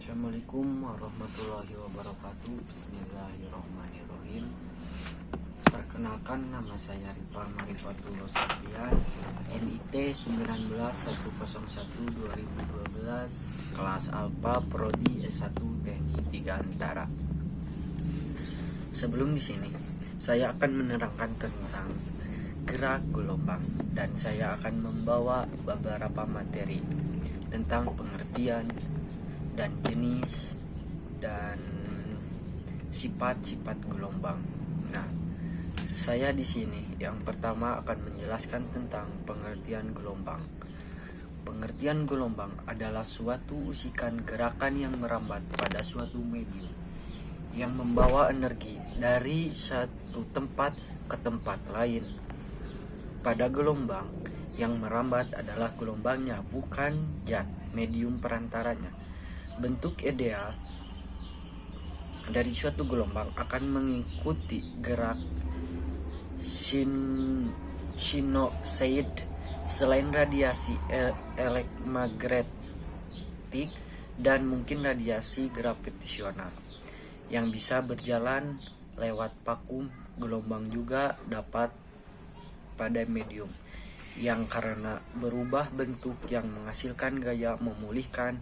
Assalamualaikum warahmatullahi wabarakatuh. Bismillahirrahmanirrahim. Perkenalkan, nama saya Rifa Marifatul Sofian, NIT 19-101-2012, kelas Alfa, Prodi S1 Teknik 3 Antara. Sebelum di sini, saya akan menerangkan tentang gerak gelombang dan saya akan membawa beberapa materi tentang pengertian dan jenis dan sifat-sifat gelombang. Nah, saya di sini yang pertama akan menjelaskan tentang pengertian gelombang. Pengertian gelombang adalah suatu usikan gerakan yang merambat pada suatu medium yang membawa energi dari satu tempat ke tempat lain. Pada gelombang yang merambat adalah gelombangnya, bukan zat medium perantaranya. Bentuk ideal dari suatu gelombang akan mengikuti gerak sinusoid. Selain radiasi elektromagnetik dan mungkin radiasi gravitasional yang bisa berjalan lewat vakum, gelombang juga dapat pada medium yang karena berubah bentuk yang menghasilkan gaya memulihkan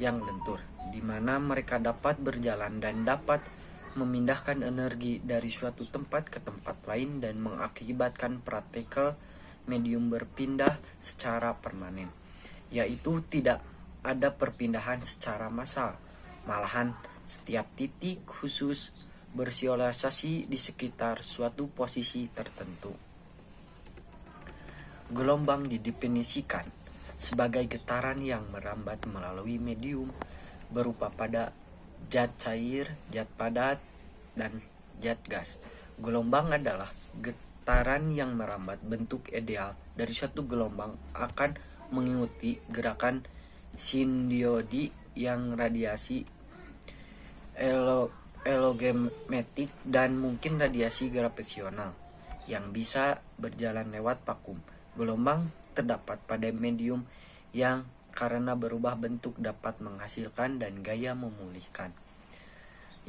yang lentur, di mana mereka dapat berjalan dan dapat memindahkan energi dari suatu tempat ke tempat lain dan mengakibatkan partikel medium berpindah secara permanen, yaitu tidak ada perpindahan secara massal, malahan setiap titik khusus bersilasasi di sekitar suatu posisi tertentu. Gelombang didefinisikan sebagai getaran yang merambat melalui medium berupa pada zat cair, zat padat, dan zat gas. Gelombang adalah getaran yang merambat. Bentuk ideal dari suatu gelombang akan mengikuti gerakan sinusoid yang radiasi elektromagnetik dan mungkin radiasi gravitasional yang bisa berjalan lewat vakum. Gelombang terdapat pada medium yang karena berubah bentuk dapat menghasilkan dan gaya memulihkan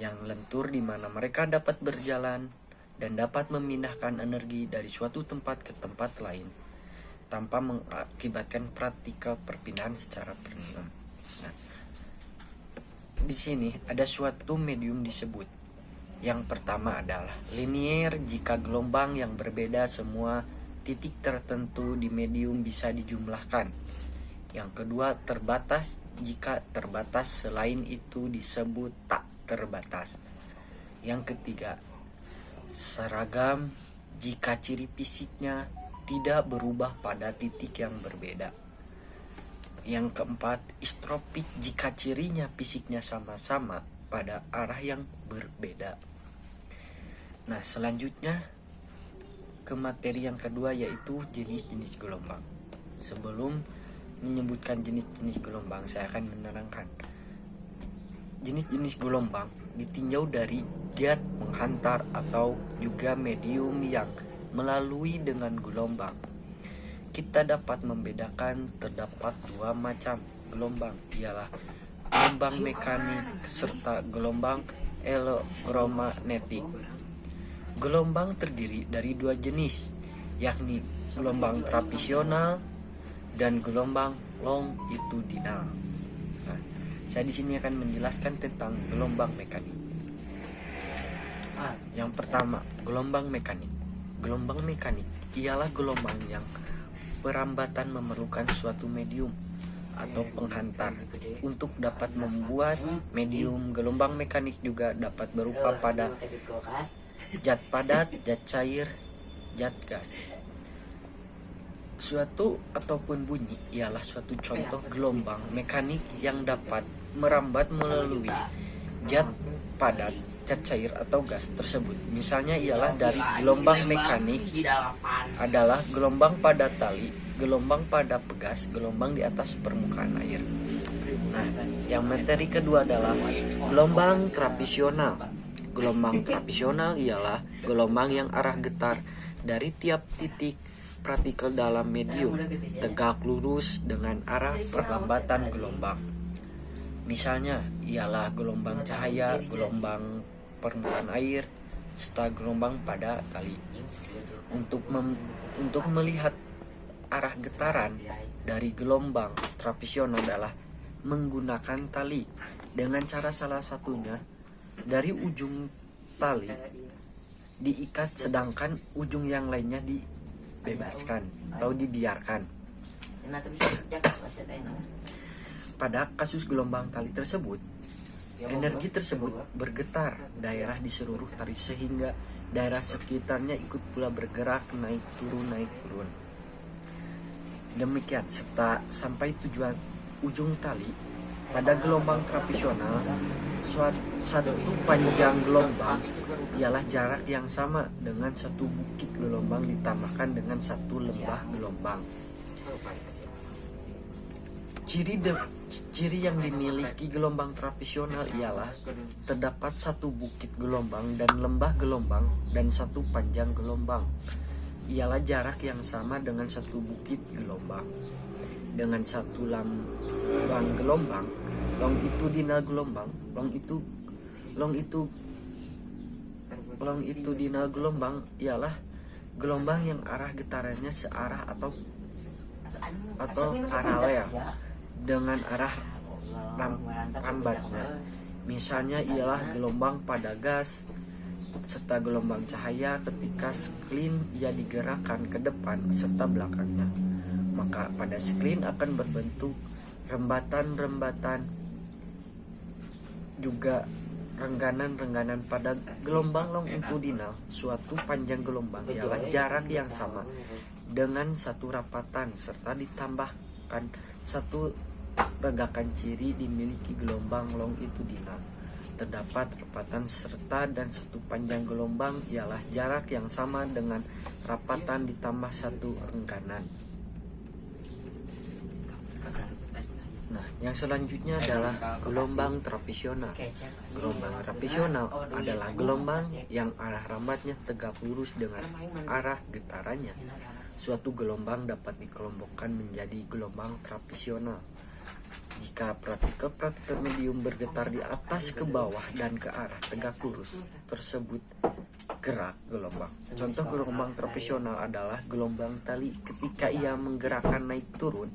yang lentur, di mana mereka dapat berjalan dan dapat memindahkan energi dari suatu tempat ke tempat lain tanpa mengakibatkan partikel perpindahan secara permanen. Nah, di sini ada suatu medium disebut. Yang pertama adalah linier. Jika gelombang yang berbeda semua titik tertentu di medium bisa dijumlahkan. Yang kedua, terbatas. Jika terbatas selain itu disebut tak terbatas. Yang ketiga, seragam. Jika ciri fisiknya tidak berubah pada titik yang berbeda. Yang keempat, istropik. Jika cirinya fisiknya sama-sama pada arah yang berbeda. Nah, selanjutnya ke materi yang kedua, yaitu jenis-jenis gelombang. Sebelum menyebutkan jenis-jenis gelombang, saya akan menerangkan. Jenis-jenis gelombang ditinjau dari zat menghantar atau juga medium yang melalui dengan gelombang. Kita dapat membedakan terdapat dua macam gelombang, ialah gelombang mekanik serta gelombang elektromagnetik. Gelombang terdiri dari dua jenis, yakni gelombang tradisional dan gelombang longitudinal. Nah, saya di sini akan menjelaskan tentang gelombang mekanik. Yang pertama, gelombang mekanik. Gelombang mekanik ialah gelombang yang perambatan memerlukan suatu medium atau penghantar untuk dapat membuat medium. Gelombang mekanik juga dapat berupa pada zat padat, zat cair, zat gas. Suatu ataupun bunyi ialah suatu contoh gelombang mekanik yang dapat merambat melalui zat padat, zat cair atau gas tersebut. Misalnya ialah dari gelombang mekanik adalah gelombang pada tali, gelombang pada pegas, gelombang di atas permukaan air. Nah, yang materi kedua adalah gelombang tradisional. Gelombang tradisional ialah gelombang yang arah getar dari tiap titik partikel dalam medium tegak lurus dengan arah perlambatan gelombang. Misalnya ialah gelombang cahaya, gelombang permukaan air, serta gelombang pada tali. Untuk melihat arah getaran dari gelombang trapesional adalah menggunakan tali dengan cara salah satunya dari ujung tali diikat sedangkan ujung yang lainnya dibebaskan atau dibiarkan. Pada kasus gelombang tali tersebut, energi tersebut bergetar daerah di seluruh tali sehingga daerah sekitarnya ikut pula bergerak naik turun. Demikian serta sampai tujuan ujung tali. Pada gelombang trapesional, satu panjang gelombang ialah jarak yang sama dengan satu bukit gelombang ditambahkan dengan satu lembah gelombang. Ciri yang dimiliki gelombang trapesional ialah terdapat satu bukit gelombang dan lembah gelombang dan satu panjang gelombang. Ialah jarak yang sama dengan satu bukit gelombang. Dengan satu lambang gelombang, longitudinal gelombang, longitudinal gelombang ialah gelombang yang arah getarannya searah atau paralel dengan arah rambatnya. Misalnya ialah gelombang pada gas serta gelombang cahaya ketika sklin ia digerakkan ke depan serta belakangnya. Maka pada sklin akan berbentuk rembatan-rembatan juga rengganan-rengganan. Pada gelombang longitudinal, suatu panjang gelombang ialah jarak yang sama dengan satu rapatan serta ditambahkan satu regakan. Ciri dimiliki gelombang longitudinal terdapat rapatan serta dan satu panjang gelombang ialah jarak yang sama dengan rapatan ditambah satu rengganan. Nah, yang selanjutnya adalah gelombang trapesional. Gelombang trapesional adalah gelombang yang arah rambatnya tegak lurus dengan arah getarannya. Suatu gelombang dapat dikelompokkan menjadi gelombang trapesional jika partikel-partikel medium bergetar di atas ke bawah dan ke arah tegak lurus tersebut gerak gelombang. Contoh gelombang trapesional adalah gelombang tali ketika ia menggerakkan naik turun.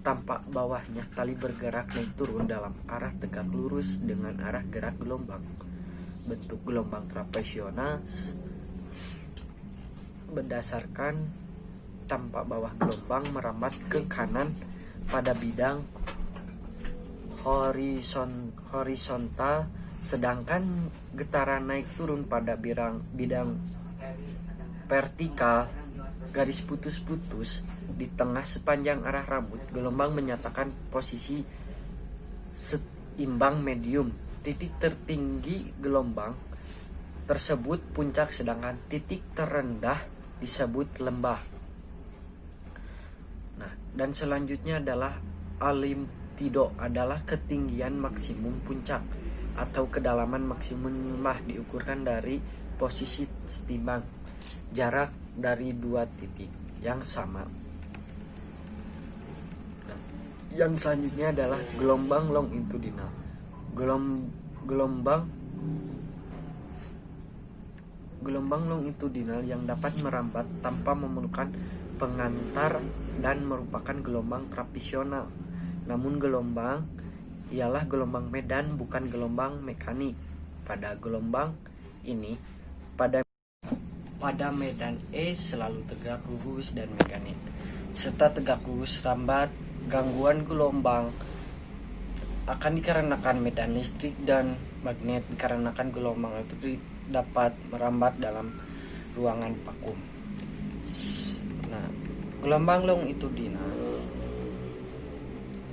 Tampak bawahnya tali bergerak naik turun dalam arah tegak lurus dengan arah gerak gelombang. Bentuk gelombang trapesional berdasarkan tampak bawah gelombang merambat ke kanan pada bidang horizontal, sedangkan getaran naik turun pada bidang vertikal, garis putus-putus di tengah sepanjang arah rambut. Gelombang menyatakan posisi seimbang medium. Titik tertinggi gelombang tersebut puncak, sedangkan titik terendah disebut lembah. Nah, dan selanjutnya adalah alimtido, adalah ketinggian maksimum puncak atau kedalaman maksimum lembah diukurkan dari posisi setimbang jarak dari dua titik yang sama. Nah, yang selanjutnya adalah gelombang longitudinal. Gelombang longitudinal yang dapat merambat tanpa memerlukan pengantar dan merupakan gelombang trapesional. Namun gelombang ialah gelombang medan, bukan gelombang mekanik. Pada gelombang ini, pada medan E selalu tegak lurus dan mekanik, serta tegak lurus rambat. Gangguan gelombang akan dikarenakan medan listrik dan magnet, dikarenakan gelombang itu dapat merambat dalam ruangan vakum. Nah, gelombang longitudinal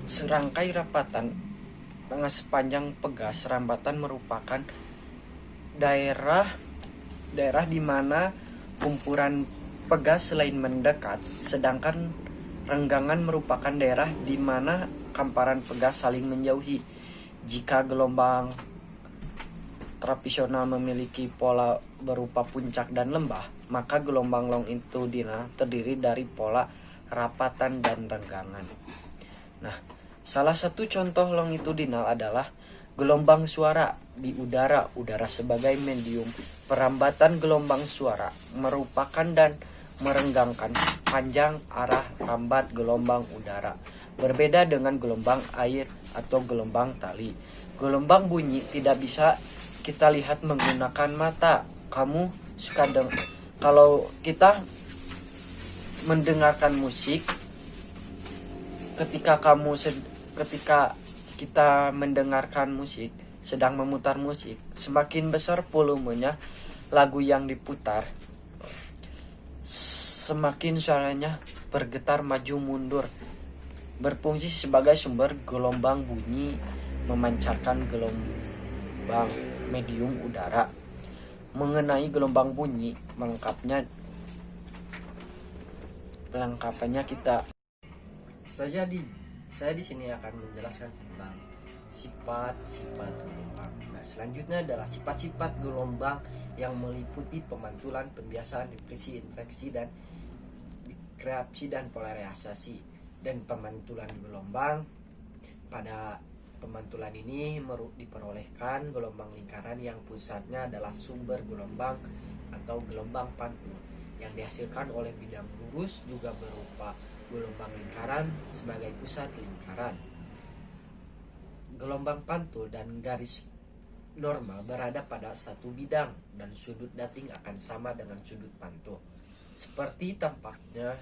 serangkai rapatan dengan sepanjang pegas. Rambatan merupakan daerah di mana kumpulan pegas selain mendekat, sedangkan renggangan merupakan daerah di mana kamparan pegas saling menjauhi. Jika gelombang trapesional memiliki pola berupa puncak dan lembah, maka gelombang longitudinal terdiri dari pola rapatan dan renggangan. Nah, Salah satu contoh longitudinal adalah gelombang suara di udara. Udara sebagai medium perambatan gelombang suara merupakan dan merenggangkan panjang arah rambat gelombang udara. Berbeda dengan gelombang air atau gelombang tali. Gelombang bunyi tidak bisa kita lihat menggunakan mata. Kamu suka kalau kita mendengarkan musik, ketika kita mendengarkan musik, sedang memutar musik, semakin besar volumenya lagu yang diputar, semakin suaranya bergetar maju mundur, berfungsi sebagai sumber gelombang bunyi, memancarkan gelombang medium udara. Mengenai gelombang bunyi, pelengkapannya saya di sini akan menjelaskan tentang sifat-sifat gelombang. Nah, selanjutnya adalah sifat-sifat gelombang yang meliputi pemantulan, pembiasaan, difraksi, infleksi, dan kreasi dan polarisasi. Dan pemantulan gelombang, pada pemantulan ini diperolehkan gelombang lingkaran yang pusatnya adalah sumber gelombang atau gelombang pantul yang dihasilkan oleh bidang lurus, juga berupa gelombang lingkaran sebagai pusat lingkaran. Gelombang pantul dan garis normal berada pada satu bidang dan sudut dating akan sama dengan sudut pantul. Seperti tampaknya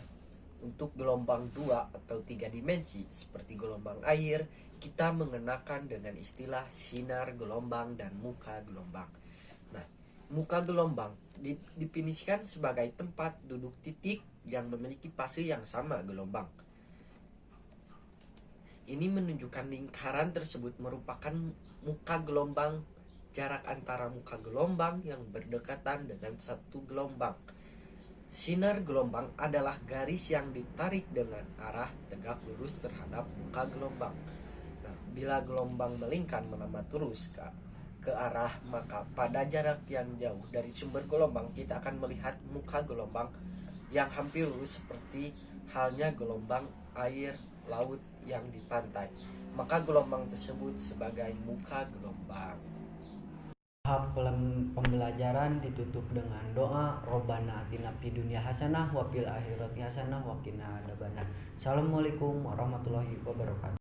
untuk gelombang 2 atau 3 dimensi seperti gelombang air, kita mengenakan dengan istilah sinar gelombang dan muka gelombang. Nah, muka gelombang didefinisikan sebagai tempat duduk titik yang memiliki fase yang sama gelombang. Ini menunjukkan lingkaran tersebut merupakan muka gelombang. Jarak antara muka gelombang yang berdekatan dengan satu gelombang. Sinar gelombang adalah garis yang ditarik dengan arah tegak lurus terhadap muka gelombang. Nah, bila gelombang melingkar melambat lurus ke arah, maka pada jarak yang jauh dari sumber gelombang kita akan melihat muka gelombang yang hampir lurus, seperti halnya gelombang air laut yang di pantai. Maka gelombang tersebut sebagai muka gelombang. Pembelajaran ditutup dengan doa, Robbana atina fid dunya hasanah wa fil akhirati hasanah wa qina adzabannar. Assalamualaikum warahmatullahi wabarakatuh.